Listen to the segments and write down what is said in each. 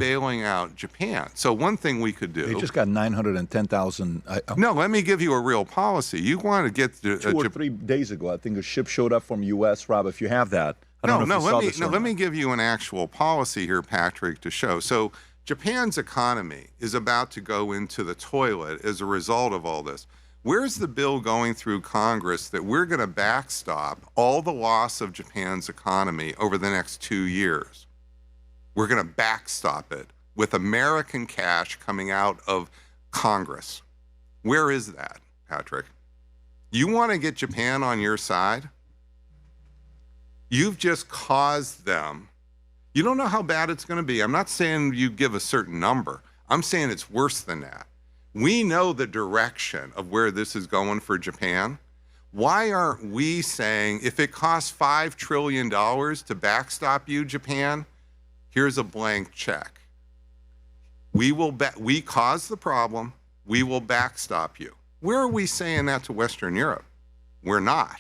bailing out Japan. So one thing we could do. They just got 910,000. No, let me give you a real policy. You want to get 2 or 3 days ago, I think a ship showed up from U.S. Rob, if you have that. Let me give you an actual policy here, Patrick, to show. So Japan's economy is about to go into the toilet as a result of all this. Where's the bill going through Congress that we're going to backstop all the loss of Japan's economy over the next 2 years? We're going to backstop it with American cash coming out of Congress. Where is that, Patrick? You want to get Japan on your side? You've just caused them. You don't know how bad it's going to be. I'm not saying you give a certain number. I'm saying it's worse than that. We know the direction of where this is going for Japan. Why aren't we saying, if it costs $5 trillion to backstop you, Japan, here's a blank check. We caused the problem. We will backstop you. Where are we saying that to Western Europe? We're not.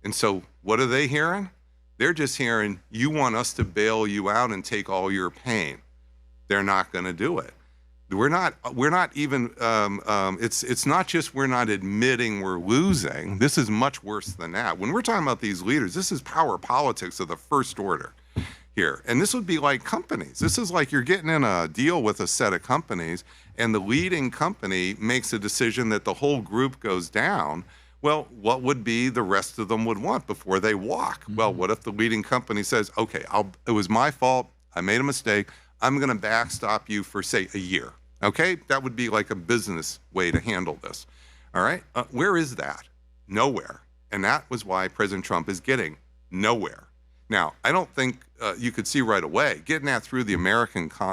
And so what are they hearing? They're just hearing, you want us to bail you out and take all your pain. They're not going to do it. We're not even, it's not just we're not admitting we're losing. This is much worse than that. When we're talking about these leaders, this is power politics of the first order here. And this would be like companies. This is like you're getting in a deal with a set of companies and the leading company makes a decision that the whole group goes down. Well, what would be the rest of them would want before they walk? Mm-hmm. Well, what if the leading company says, okay, it was my fault. I made a mistake. I'm going to backstop you for, say, a year. Okay, that would be like a business way to handle this. All right, where is that? Nowhere. And that was why President Trump is getting nowhere. Now, I don't think you could see right away getting that through the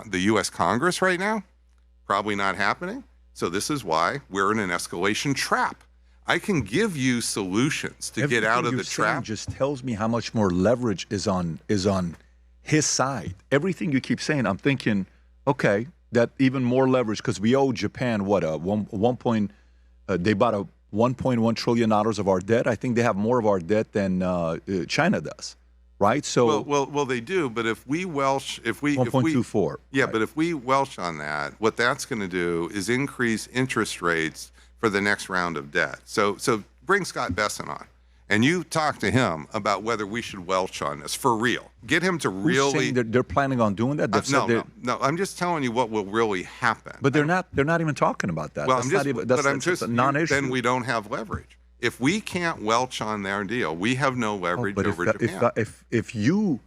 the U.S. Congress right now. Probably not happening. So this is why we're in an escalation trap. I can give you solutions to get out of the trap. Just tells me how much more leverage is on his side. Everything you keep saying, I'm thinking, okay. That even more leverage because we owe Japan what they bought a $1.1 trillion of our debt. I think they have more of our debt than China does, right? So well, they do. But if we welsh, if we 1.24, yeah, right. But if we welsh on that, what that's going to do is increase interest rates for the next round of debt. So bring Scott Besson on. And you talk to him about whether we should welch on this for real. Get him to really. Who's saying they're planning on doing that? No. I'm just telling you what will really happen. But they're not even talking about that. Well, that's a non-issue. Then we don't have leverage. If we can't welch on their deal, we have no leverage over Japan. If you.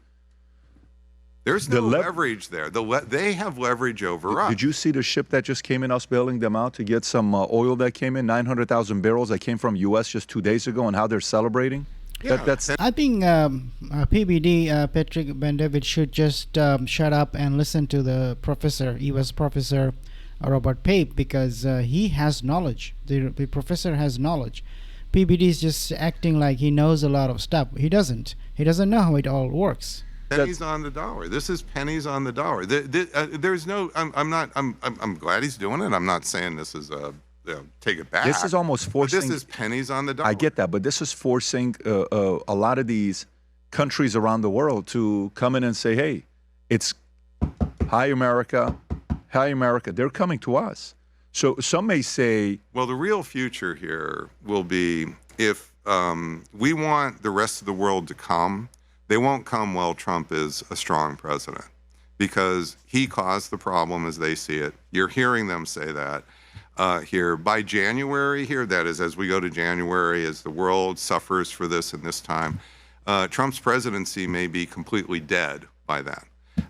There's no leverage there. They have leverage over us. Did you see the ship that just came in, us bailing them out to get some oil that came in, 900,000 barrels that came from U.S. just 2 days ago, and how they're celebrating? Yeah. I think PBD, Patrick Ben-David, should just shut up and listen to the professor, U.S. Professor Robert Pape, because he has knowledge. The professor has knowledge. PBD is just acting like he knows a lot of stuff. He doesn't. He doesn't know how it all works. Pennies on the dollar. This is pennies on the dollar. There's no. I'm glad he's doing it. I'm not saying this is take it back. This is almost forcing. This is pennies on the dollar. I get that, but this is forcing a lot of these countries around the world to come in and say, "Hey, it's hi America, hi America." They're coming to us. So some may say, well, the real future here will be if we want the rest of the world to come. They won't come while Trump is a strong president because he caused the problem as they see it. You're hearing them say that here. By January here, that is, as we go to January, as the world suffers for this and this time, Trump's presidency may be completely dead by then.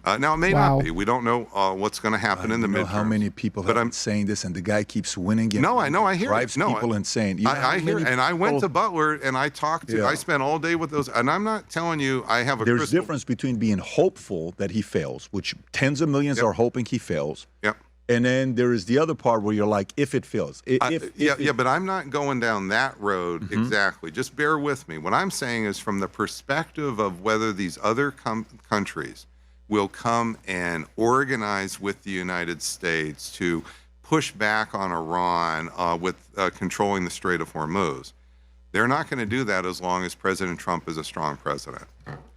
Now, it may not be. We don't know what's going to happen in the midterms. How many people have been saying this, and the guy keeps winning? No, I know. I hear drives people insane. I hear, and I went to Butler, and I talked to. I spent all day with those, and I'm not telling you I have a. There's a difference between being hopeful that he fails, which tens of millions are hoping he fails. Yep. And then there is the other part where you're like, if it fails. But I'm not going down that road exactly. Just bear with me. What I'm saying is from the perspective of whether these other countries will come and organize with the United States to push back on Iran with controlling the Strait of Hormuz. They're not going to do that as long as President Trump is a strong president.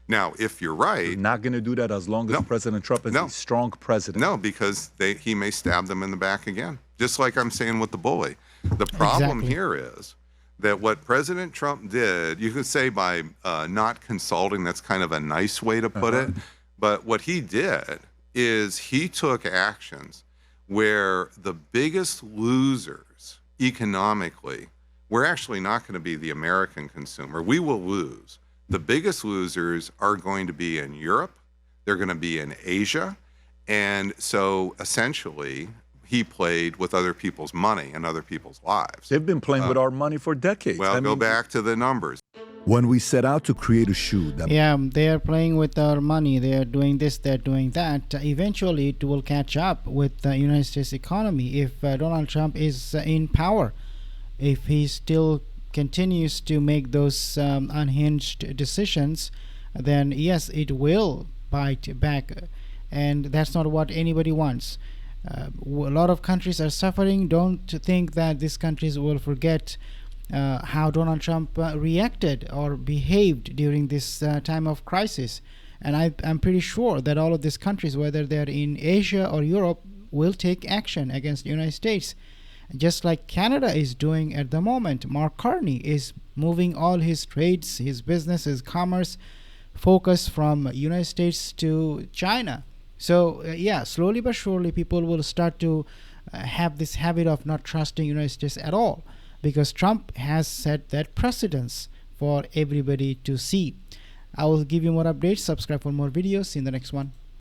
Now, if you're They're right, not going to do that as long as No. President Trump is No. a strong president. no, because he may stab them in the back again. Just like I'm saying with the bully. The problem Exactly. here is that what President Trump did, you could say by not consulting, that's kind of a nice way to put it. But what he did is he took actions where the biggest losers economically, we're actually not going to be the American consumer. We will lose. The biggest losers are going to be in Europe. They're going to be in Asia. And so essentially, he played with other people's money and other people's lives. They've been playing with our money for decades. Well, I go mean, back to the numbers. When we set out to create a shoe that Yeah, they are playing with our money. They are doing this, they're doing that. Eventually, it will catch up with the United States economy if Donald Trump is in power. If he still continues to make those unhinged decisions, then yes, it will bite back. And that's not what anybody wants. A lot of countries are suffering. Don't think that these countries will forget how Donald Trump reacted or behaved during this time of crisis. And I'm pretty sure that all of these countries, whether they're in Asia or Europe, will take action against the United States. Just like Canada is doing at the moment. Mark Carney is moving all his trades, his business, his commerce focus from United States to China. So yeah, slowly but surely people will start to have this habit of not trusting United States at all, because Trump has set that precedence for everybody to see. I will give you more updates. Subscribe for more videos. See you in the next one.